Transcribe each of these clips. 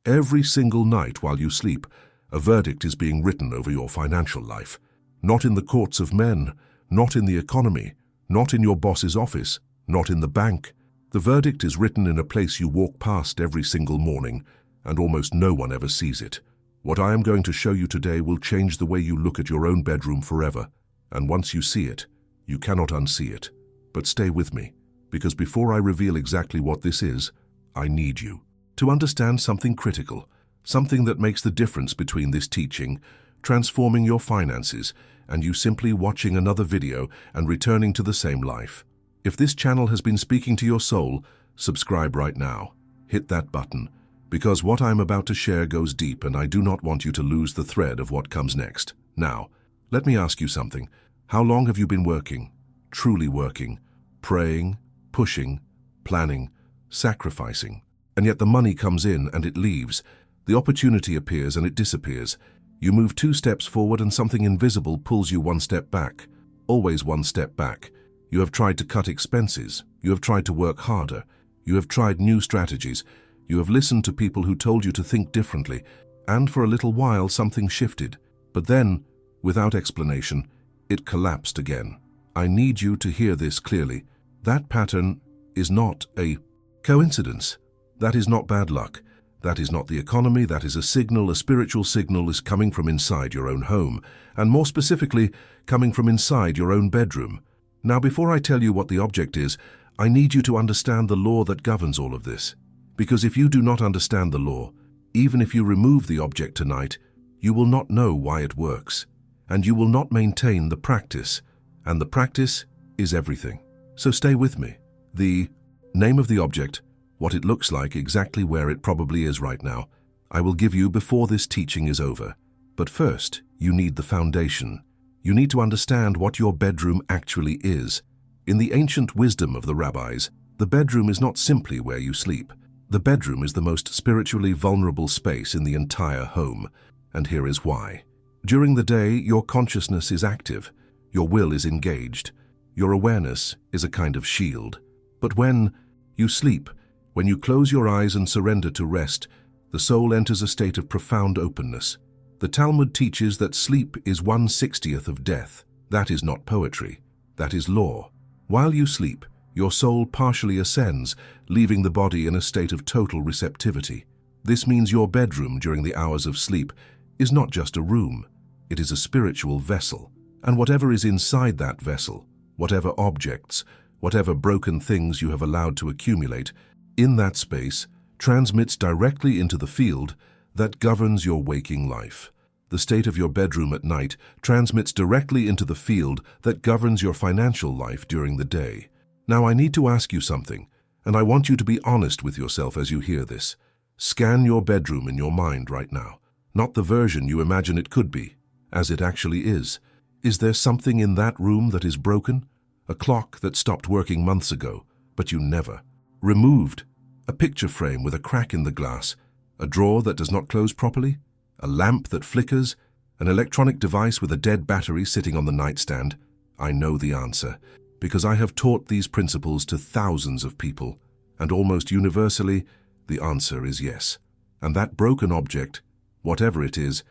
Every single night while you sleep, a verdict is being written over your financial life. Not in the courts of men, not in the economy, not in your boss's office, not in the bank. The verdict is written in a place you walk past every single morning, and almost no one ever sees it. What I am going to show you today will change the way you look at your own bedroom forever, and once you see it, you cannot unsee it. But stay with me, because before I reveal exactly what this is, I need you to understand something critical, something that makes the difference between this teaching, transforming your finances, and you simply watching another video and returning to the same life. If this channel has been speaking to your soul, subscribe right now. Hit that button, because what I'm about to share goes deep and I do not want you to lose the thread of what comes next. Now, let me ask you something. How long have you been working, truly working, praying, pushing, planning, sacrificing? And yet the money comes in and it leaves. The opportunity appears and it disappears. You move 2 steps forward and something invisible pulls you 1 step back. Always 1 step back. You have tried to cut expenses. You have tried to work harder. You have tried new strategies. You have listened to people who told you to think differently. And for a little while something shifted. But then, without explanation, it collapsed again. I need you to hear this clearly. That pattern is not a coincidence. That is not bad luck. That is not the economy. That is a signal. A spiritual signal is coming from inside your own home, and more specifically, coming from inside your own bedroom. Now, before I tell you what the object is, I need you to understand the law that governs all of this. Because if you do not understand the law, even if you remove the object tonight, you will not know why it works, and you will not maintain the practice, and the practice is everything. So stay with me. The name of the object, what it looks like, exactly where it probably is right now, I will give you before this teaching is over. But first, you need the foundation. You need to understand what your bedroom actually is. In the ancient wisdom of the rabbis, the bedroom is not simply where you sleep. The bedroom is the most spiritually vulnerable space in the entire home, and here is why. During the day, your consciousness is active, your will is engaged, your awareness is a kind of shield. But when you sleep, when you close your eyes and surrender to rest, the soul enters a state of profound openness. The Talmud teaches that sleep is 1/60th of death. That is not poetry, that is law. While you sleep, your soul partially ascends, leaving the body in a state of total receptivity. This means your bedroom during the hours of sleep is not just a room, it is a spiritual vessel. And whatever is inside that vessel, whatever objects, whatever broken things you have allowed to accumulate, in that space, transmits directly into the field that governs your waking life. The state of your bedroom at night transmits directly into the field that governs your financial life during the day. Now I need to ask you something, and I want you to be honest with yourself as you hear this. Scan your bedroom in your mind right now, not the version you imagine it could be, as it actually is. Is there something in that room that is broken? A clock that stopped working months ago, but you never removed? A picture frame with a crack in the glass? A drawer that does not close properly? A lamp that flickers? An electronic device with a dead battery sitting on the nightstand? I know the answer, because I have taught these principles to thousands of people, and almost universally, the answer is yes. And that broken object, whatever it is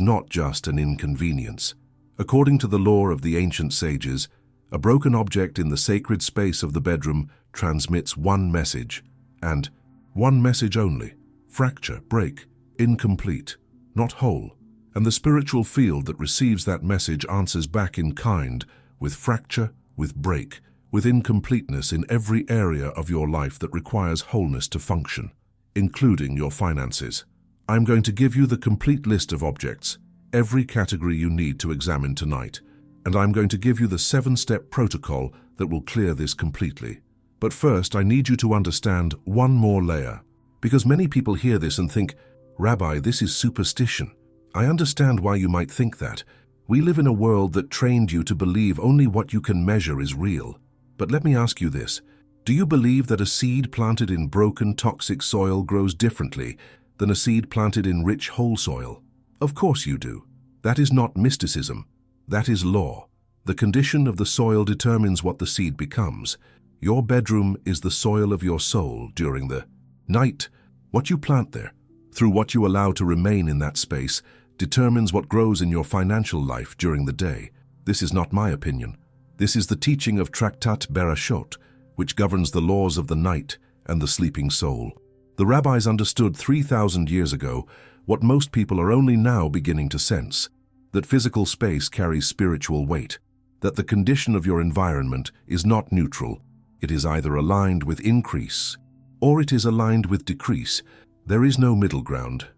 not just an inconvenience. According to the law of the ancient sages, a broken object in the sacred space of the bedroom transmits one message, and one message only: fracture, break, incomplete, not whole. And the spiritual field that receives that message answers back in kind, with fracture, with break, with incompleteness in every area of your life that requires wholeness to function, including your finances. I'm going to give you the complete list of objects, every category you need to examine tonight, and I'm going to give you the 7-step protocol that will clear this completely. But first, I need you to understand one more layer, because many people hear this and think, Rabbi, this is superstition. I understand why you might think that. We live in a world that trained you to believe only what you can measure is real. But let me ask you this. Do you believe that a seed planted in broken, toxic soil grows differently than a seed planted in rich, whole soil? Of course you do. That is not mysticism. That is law. The condition of the soil determines what the seed becomes. Your bedroom is the soil of your soul during the night. What you plant there, through what you allow to remain in that space, determines what grows in your financial life during the day. This is not my opinion. This is the teaching of Tractat Bereshot, which governs the laws of the night and the sleeping soul. The rabbis understood 3,000 years ago what most people are only now beginning to sense, that physical space carries spiritual weight, that the condition of your environment is not neutral. It is either aligned with increase or it is aligned with decrease. There is no middle ground,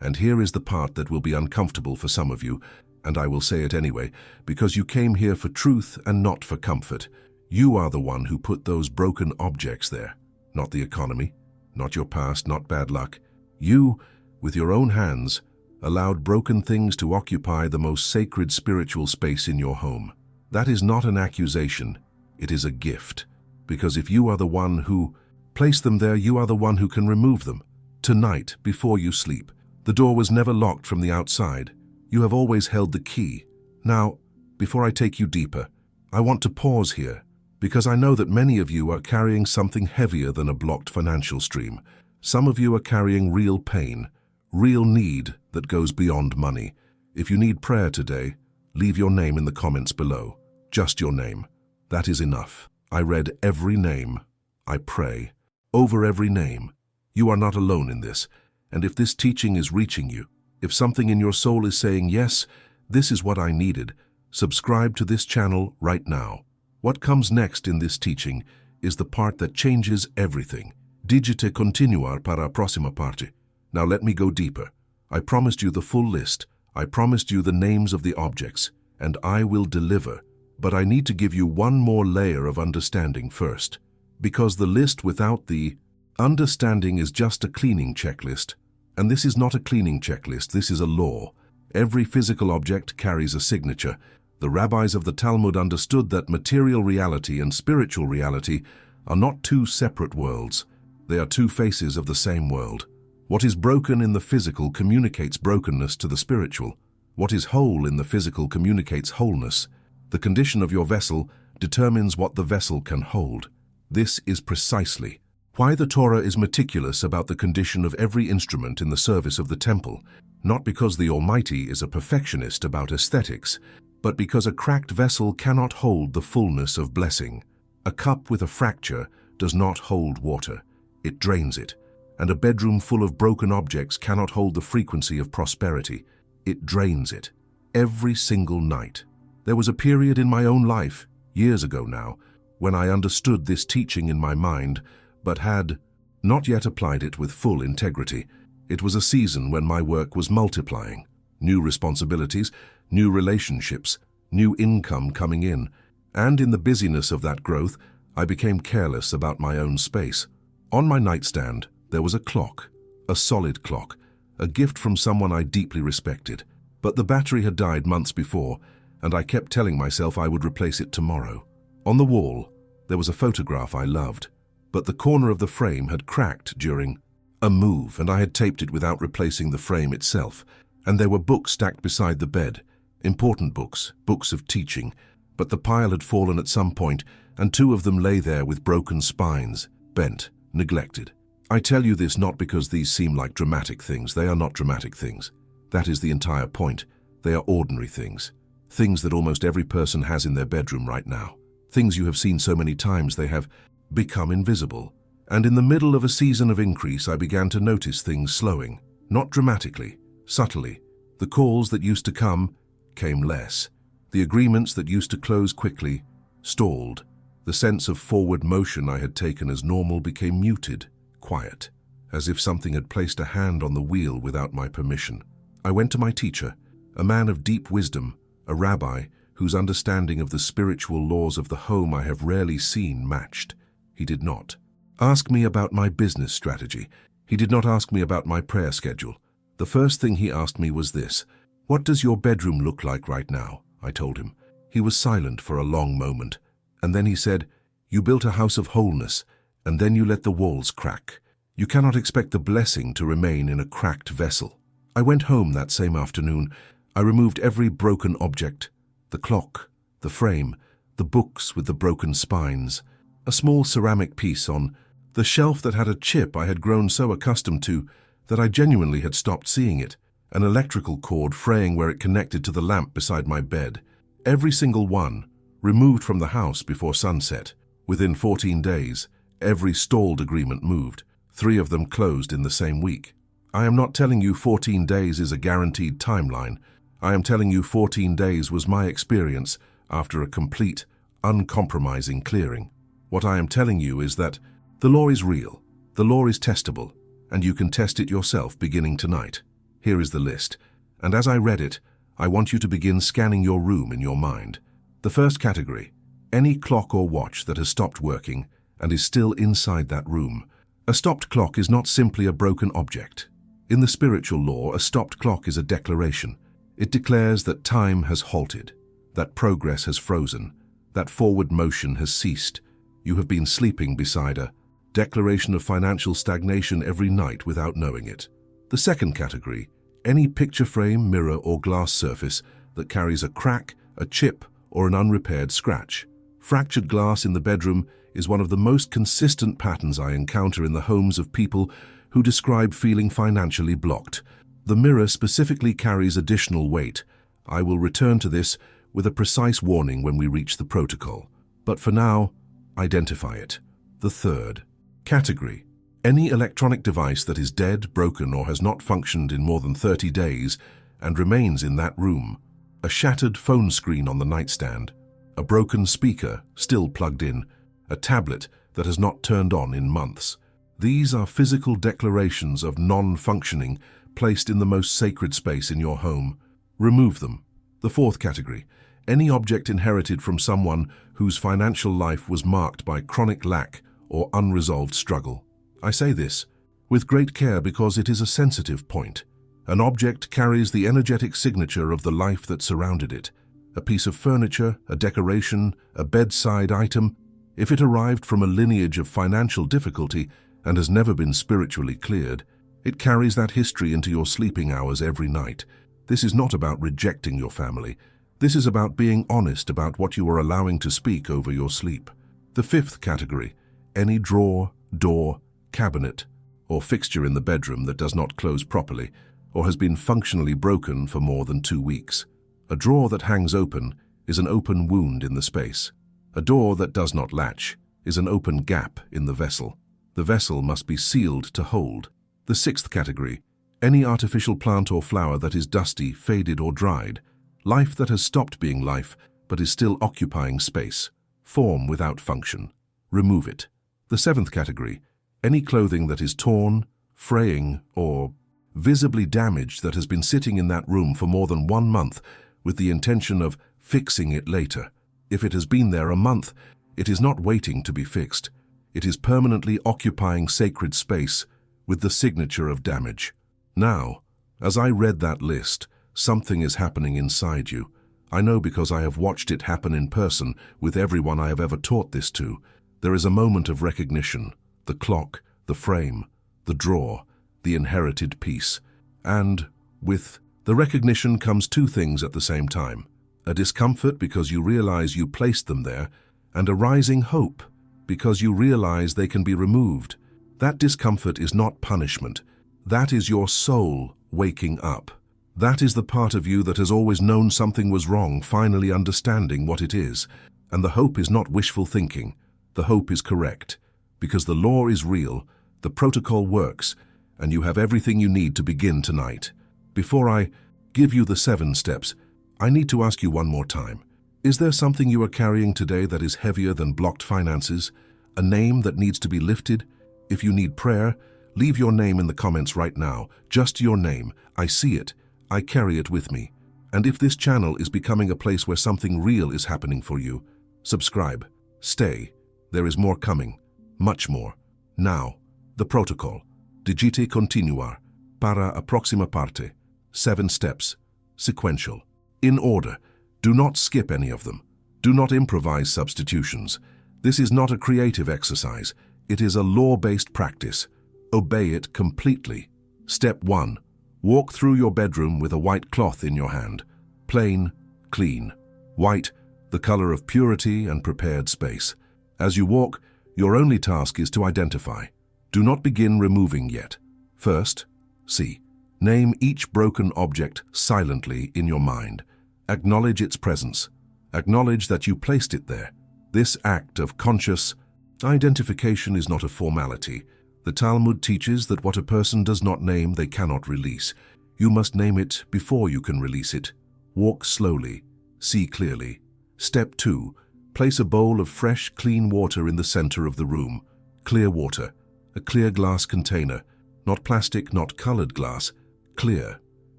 and here is the part that will be uncomfortable for some of you, and I will say it anyway, because you came here for truth and not for comfort. You are the one who put those broken objects there, not the economy, not your past, not bad luck. You, with your own hands, allowed broken things to occupy the most sacred spiritual space in your home. That is not an accusation, it is a gift, because if you are the one who placed them there, you are the one who can remove them. Tonight, before you sleep, the door was never locked from the outside. You have always held the key. Now, before I take you deeper, I want to pause here, because I know that many of you are carrying something heavier than a blocked financial stream. Some of you are carrying real pain, real need that goes beyond money. If you need prayer today, leave your name in the comments below. Just your name. That is enough. I read every name. I pray over every name. You are not alone in this, and if this teaching is reaching you, if something in your soul is saying, yes, this is what I needed, subscribe to this channel right now. What comes next in this teaching is the part that changes everything. Digite continuar para a próxima parte. Now let me go deeper. I promised you the full list. I promised you the names of the objects, and I will deliver. But I need to give you one more layer of understanding first, because the list without the understanding is just a cleaning checklist. And this is not a cleaning checklist, this is a law. Every physical object carries a signature. The rabbis of the Talmud understood that material reality and spiritual reality are not two separate worlds. They are two faces of the same world. What is broken in the physical communicates brokenness to the spiritual. What is whole in the physical communicates wholeness. The condition of your vessel determines what the vessel can hold. This is precisely why the Torah is meticulous about the condition of every instrument in the service of the temple, not because the Almighty is a perfectionist about aesthetics, but because a cracked vessel cannot hold the fullness of blessing. A cup with a fracture does not hold water, it drains it, and a bedroom full of broken objects cannot hold the frequency of prosperity, it drains it. Every single night. There was a period in my own life, years ago now, when I understood this teaching in my mind, but had not yet applied it with full integrity. It was a season when my work was multiplying. New responsibilities, new relationships, new income coming in. And in the busyness of that growth, I became careless about my own space. On my nightstand, there was a clock, a solid clock, a gift from someone I deeply respected. But the battery had died months before, and I kept telling myself I would replace it tomorrow. On the wall, there was a photograph I loved, but the corner of the frame had cracked during a move, and I had taped it without replacing the frame itself. And there were books stacked beside the bed, important books, books of teaching, but the pile had fallen at some point, and two of them lay there with broken spines, bent, neglected. I tell you this not because these seem like dramatic things. They are not dramatic things. That is the entire point. They are ordinary things. Things that almost every person has in their bedroom right now. Things you have seen so many times they have become invisible. And in the middle of a season of increase, I began to notice things slowing. Not dramatically, subtly. The calls that used to come came less. The agreements that used to close quickly stalled. The sense of forward motion I had taken as normal became muted, quiet, as if something had placed a hand on the wheel without my permission. I went to my teacher, a man of deep wisdom, a rabbi whose understanding of the spiritual laws of the home I have rarely seen matched. He did not ask me about my business strategy. He did not ask me about my prayer schedule. The first thing he asked me was this: "What does your bedroom look like right now?" I told him. He was silent for a long moment, and then he said, "You built a house of wholeness, and then you let the walls crack. You cannot expect the blessing to remain in a cracked vessel." I went home that same afternoon. I removed every broken object, the clock, the frame, the books with the broken spines, a small ceramic piece on The shelf that had a chip I had grown so accustomed to that I genuinely had stopped seeing it. An electrical cord fraying where it connected to the lamp beside my bed. Every single one, removed from the house before sunset. Within 14 days, every stalled agreement moved. 3 of them closed in the same week. I am not telling you 14 days is a guaranteed timeline. I am telling you 14 days was my experience after a complete, uncompromising clearing. What I am telling you is that the law is real, the law is testable, and you can test it yourself beginning tonight. Here is the list, and as I read it, I want you to begin scanning your room in your mind. The first category, any clock or watch that has stopped working and is still inside that room. A stopped clock is not simply a broken object. In the spiritual law, a stopped clock is a declaration. It declares that time has halted, that progress has frozen, that forward motion has ceased. You have been sleeping beside a declaration of financial stagnation every night without knowing it. The second category, any picture frame, mirror, or glass surface that carries a crack, a chip, or an unrepaired scratch. Fractured glass in the bedroom is one of the most consistent patterns I encounter in the homes of people who describe feeling financially blocked. The mirror specifically carries additional weight. I will return to this with a precise warning when we reach the protocol. But for now, identify it. The third category, any electronic device that is dead, broken, or has not functioned in more than 30 days and remains in that room. A shattered phone screen on the nightstand, a broken speaker still plugged in, a tablet that has not turned on in months. These are physical declarations of non-functioning placed in the most sacred space in your home. Remove them. The fourth category, any object inherited from someone whose financial life was marked by chronic lack or unresolved struggle. I say this with great care because it is a sensitive point. An object carries the energetic signature of the life that surrounded it. A piece of furniture, a decoration, a bedside item, if it arrived from a lineage of financial difficulty and has never been spiritually cleared, it carries that history into your sleeping hours every night. This is not about rejecting your family. This is about being honest about what you are allowing to speak over your sleep. The fifth category, any drawer, door, cabinet, or fixture in the bedroom that does not close properly or has been functionally broken for more than 2 weeks. A drawer that hangs open is an open wound in the space. A door that does not latch is an open gap in the vessel. The vessel must be sealed to hold. The sixth category, any artificial plant or flower that is dusty, faded, or dried. Life that has stopped being life but is still occupying space. Form without function. Remove it. The seventh category, any clothing that is torn, fraying, or visibly damaged that has been sitting in that room for more than 1 month with the intention of fixing it later. If it has been there a month, it is not waiting to be fixed. It is permanently occupying sacred space with the signature of damage. Now, as I read that list, something is happening inside you. I know because I have watched it happen in person with everyone I have ever taught this to. There is a moment of recognition, the clock, the frame, the drawer, the inherited piece. And with the recognition comes 2 things at the same time. A discomfort because you realize you placed them there, and a rising hope because you realize they can be removed. That discomfort is not punishment. That is your soul waking up. That is the part of you that has always known something was wrong, finally understanding what it is. And the hope is not wishful thinking. The hope is correct. Because the law is real, the protocol works, and you have everything you need to begin tonight. Before I give you the 7 steps, I need to ask you one more time. Is there something you are carrying today that is heavier than blocked finances? A name that needs to be lifted? If you need prayer, leave your name in the comments right now. Just your name. I see it. I carry it with me. And if this channel is becoming a place where something real is happening for you, subscribe. Stay. There is more coming. Much more. Now, the protocol. Digite continuar. Para a próxima parte. 7 steps. Sequential. In order. Do not skip any of them. Do not improvise substitutions. This is not a creative exercise. It is a law-based practice. Obey it completely. Step 1. Walk through your bedroom with a white cloth in your hand. Plain, clean. White, the color of purity and prepared space. As you walk, Your only task is to identify. Do not begin removing yet. First, C. Name each broken object silently in your mind. Acknowledge its presence. Acknowledge that you placed it there. This act of conscious identification is not a formality. The Talmud teaches that what a person does not name, they cannot release. You must name it before you can release it. Walk slowly. See clearly. Step 2. Place a bowl of fresh, clean water in the center of the room. Clear water. A clear glass container. Not plastic, not colored glass. Clear.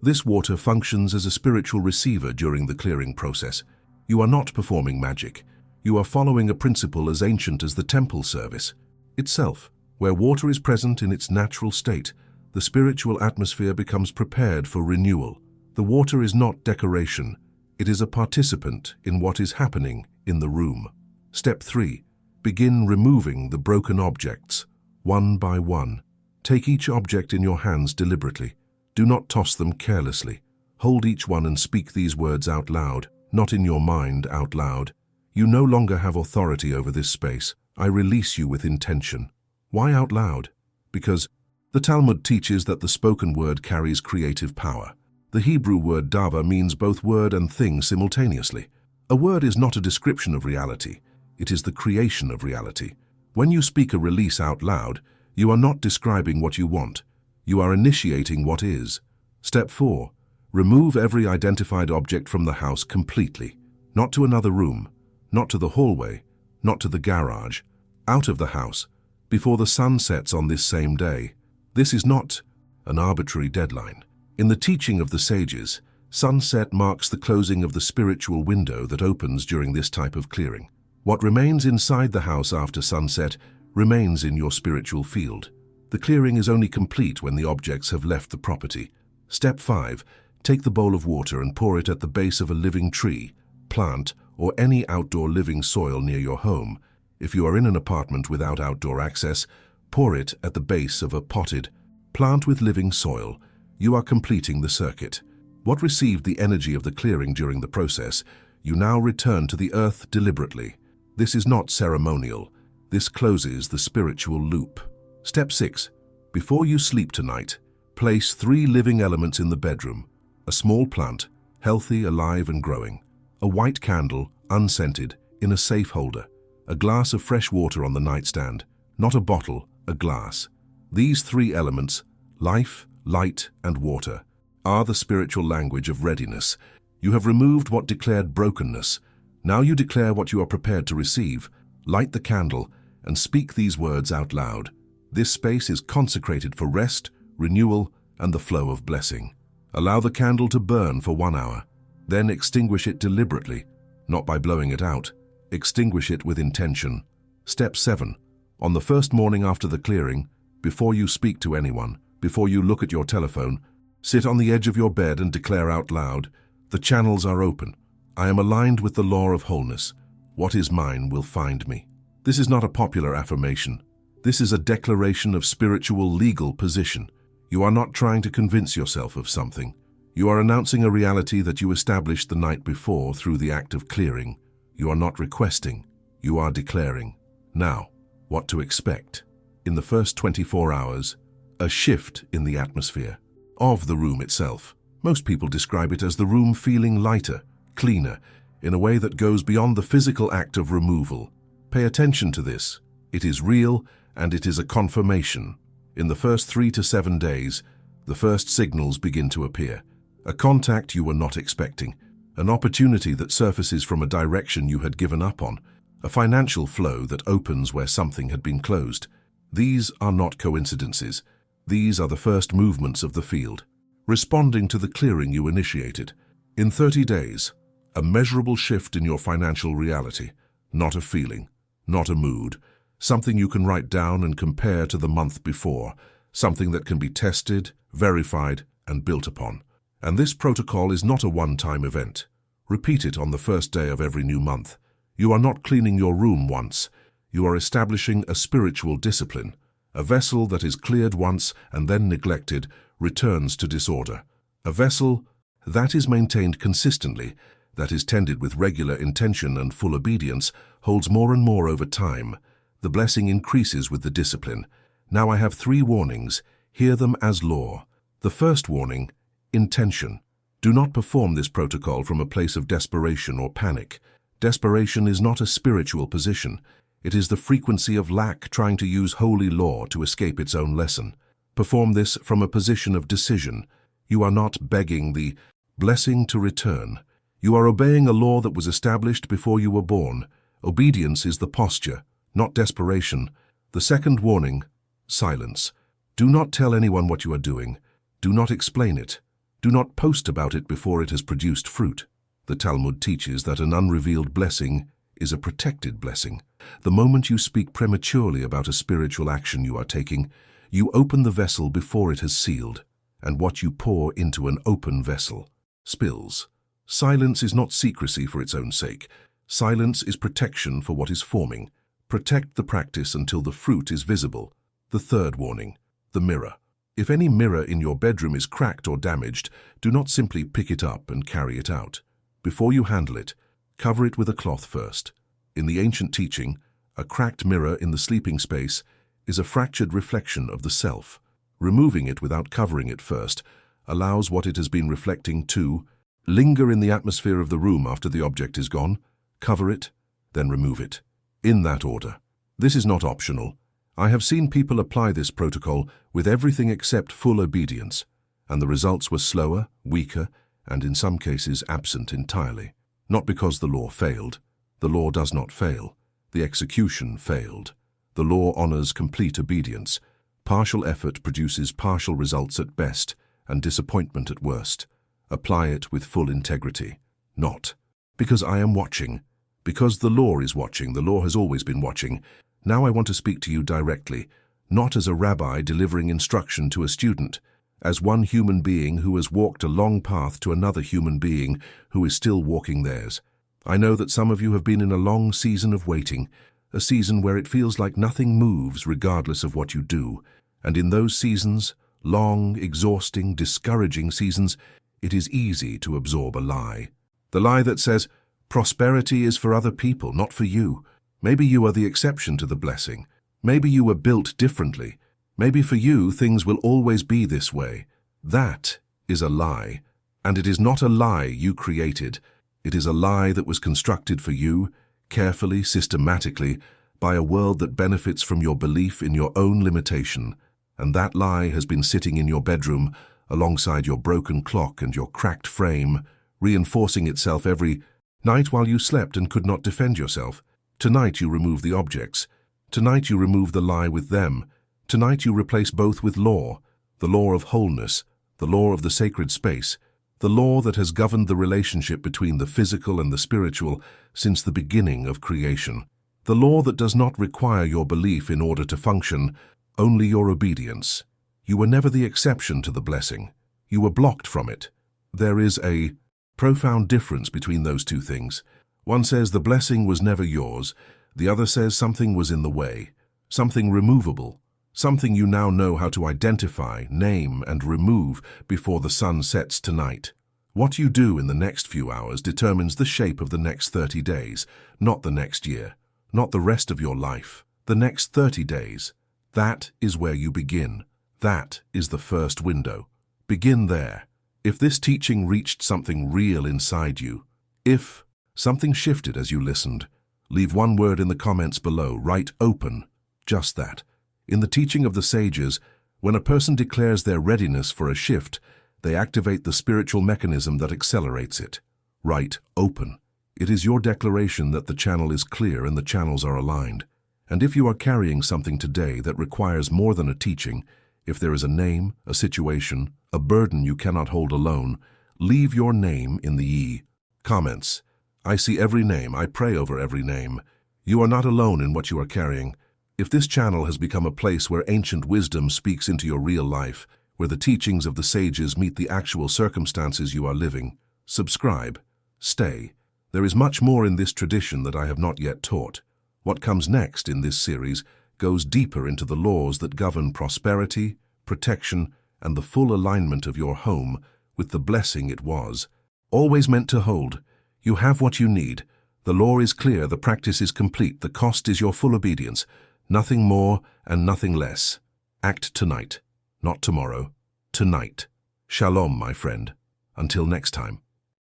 This water functions as a spiritual receiver during the clearing process. You are not performing magic. You are following a principle as ancient as the temple service itself. Where water is present in its natural state, the spiritual atmosphere becomes prepared for renewal. The water is not decoration. It is a participant in what is happening in the room. Step 3. Begin removing the broken objects, one by one. Take each object in your hands deliberately. Do not toss them carelessly. Hold each one and speak these words out loud, not in your mind out loud. You no longer have authority over this space. I release you with intention. Why out loud? Because the Talmud teaches that the spoken word carries creative power. The Hebrew word dava means both word and thing simultaneously. A word is not a description of reality. It is the creation of reality. When you speak a release out loud, you are not describing what you want. You are initiating what is. Step 4. Remove every identified object from the house completely. Not to another room, not to the hallway, not to the garage. Out of the house, before the sun sets on this same day. This is not an arbitrary deadline. In the teaching of the sages, sunset marks the closing of the spiritual window that opens during this type of clearing. What remains inside the house after sunset remains in your spiritual field. The clearing is only complete when the objects have left the property. Step 5. Take the bowl of water and pour it at the base of a living tree, plant, or any outdoor living soil near your home. If you are in an apartment without outdoor access, pour it at the base of a potted plant with living soil. You are completing the circuit. What received the energy of the clearing during the process, you now return to the earth deliberately. This is not ceremonial. This closes the spiritual loop. Step 6. Before you sleep tonight, place 3 living elements in the bedroom. A small plant, healthy, alive, and growing. A white candle, unscented, in a safe holder. A glass of fresh water on the nightstand. Not a bottle, a glass. These 3 elements, life, light, and water, are the spiritual language of readiness. You have removed what declared brokenness. Now you declare what you are prepared to receive. Light the candle and speak these words out loud. This space is consecrated for rest, renewal, and the flow of blessing. Allow the candle to burn for 1 hour. Then extinguish it deliberately, not by blowing it out. Extinguish it with intention. Step 7. On the first morning after the clearing, before you speak to anyone, before you look at your telephone, sit on the edge of your bed and declare out loud, "The channels are open. I am aligned with the law of wholeness. What is mine will find me." This is not a popular affirmation. This is a declaration of spiritual legal position. You are not trying to convince yourself of something. You are announcing a reality that you established the night before through the act of clearing. You are not requesting, you are declaring. Now, what to expect? In the first 24 hours, a shift in the atmosphere of the room itself. Most people describe it as the room feeling lighter, cleaner, in a way that goes beyond the physical act of removal. Pay attention to this. It is real and it is a confirmation. In the first 3 to 7 days, the first signals begin to appear. A contact you were not expecting. An opportunity that surfaces from a direction you had given up on, a financial flow that opens where something had been closed. These are not coincidences. These are the first movements of the field, responding to the clearing you initiated. In 30 days, a measurable shift in your financial reality, not a feeling, not a mood, something you can write down and compare to the month before, something that can be tested, verified, and built upon. And this protocol is not a one-time event. Repeat it on the first day of every new month. You are not cleaning your room once. You are establishing a spiritual discipline. A vessel that is cleared once and then neglected returns to disorder. A vessel that is maintained consistently, that is tended with regular intention and full obedience, holds more and more over time. The blessing increases with the discipline. Now I have 3 warnings. Hear them as law. The first warning, intention. Do not perform this protocol from a place of desperation or panic. Desperation is not a spiritual position. It is the frequency of lack trying to use holy law to escape its own lesson. Perform this from a position of decision. You are not begging the blessing to return. You are obeying a law that was established before you were born. Obedience is the posture, not desperation. The second warning, silence. Do not tell anyone what you are doing. Do not explain it. Do not post about it before it has produced fruit. The Talmud teaches that an unrevealed blessing is a protected blessing. The moment you speak prematurely about a spiritual action you are taking, you open the vessel before it has sealed, and what you pour into an open vessel spills. Silence is not secrecy for its own sake. Silence is protection for what is forming. Protect the practice until the fruit is visible. The third warning, the mirror. If any mirror in your bedroom is cracked or damaged, do not simply pick it up and carry it out. Before you handle it, cover it with a cloth first. In the ancient teaching, a cracked mirror in the sleeping space is a fractured reflection of the self. Removing it without covering it first allows what it has been reflecting to linger in the atmosphere of the room after the object is gone. Cover it, then remove it. In that order. This is not optional. I have seen people apply this protocol with everything except full obedience, and the results were slower, weaker, and in some cases absent entirely. Not because the law failed. The law does not fail. The execution failed. The law honors complete obedience. Partial effort produces partial results at best and disappointment at worst. Apply it with full integrity. Not because I am watching. Because the law is watching. The law has always been watching. Now I want to speak to you directly, not as a rabbi delivering instruction to a student, as one human being who has walked a long path to another human being who is still walking theirs. I know that some of you have been in a long season of waiting, a season where it feels like nothing moves regardless of what you do. And in those seasons, long, exhausting, discouraging seasons, it is easy to absorb a lie. The lie that says, prosperity is for other people, not for you. Maybe you are the exception to the blessing. Maybe you were built differently. Maybe for you things will always be this way. That is a lie. And it is not a lie you created. It is a lie that was constructed for you, carefully, systematically, by a world that benefits from your belief in your own limitation. And that lie has been sitting in your bedroom alongside your broken clock and your cracked frame, reinforcing itself every night while you slept and could not defend yourself. Tonight you remove the objects. Tonight you remove the lie with them. Tonight you replace both with law, the law of wholeness, the law of the sacred space, the law that has governed the relationship between the physical and the spiritual since the beginning of creation. The law that does not require your belief in order to function, only your obedience. You were never the exception to the blessing. You were blocked from it. There is a profound difference between those two things. One says the blessing was never yours. The other says something was in the way, something removable, something you now know how to identify, name, and remove before the sun sets tonight. What you do in the next few hours determines the shape of the next 30 days, not the next year, not the rest of your life, the next 30 days. That is where you begin. That is the first window. Begin there. If this teaching reached something real inside you, if something shifted as you listened, leave one word in the comments below. Write open. Just that. In the teaching of the sages, when a person declares their readiness for a shift, they activate the spiritual mechanism that accelerates it. Write open. It is your declaration that the channel is clear and the channels are aligned. And if you are carrying something today that requires more than a teaching, if there is a name, a situation, a burden you cannot hold alone, leave your name in the comments. I see every name. I pray over every name. You are not alone in what you are carrying. If this channel has become a place where ancient wisdom speaks into your real life, where the teachings of the sages meet the actual circumstances you are living, subscribe. Stay. There is much more in this tradition that I have not yet taught. What comes next in this series goes deeper into the laws that govern prosperity, protection, and the full alignment of your home with the blessing it was always meant to hold. You have what you need. The law is clear, the practice is complete, the cost is your full obedience. Nothing more and nothing less. Act tonight, not tomorrow. Tonight. Shalom, my friend. Until next time.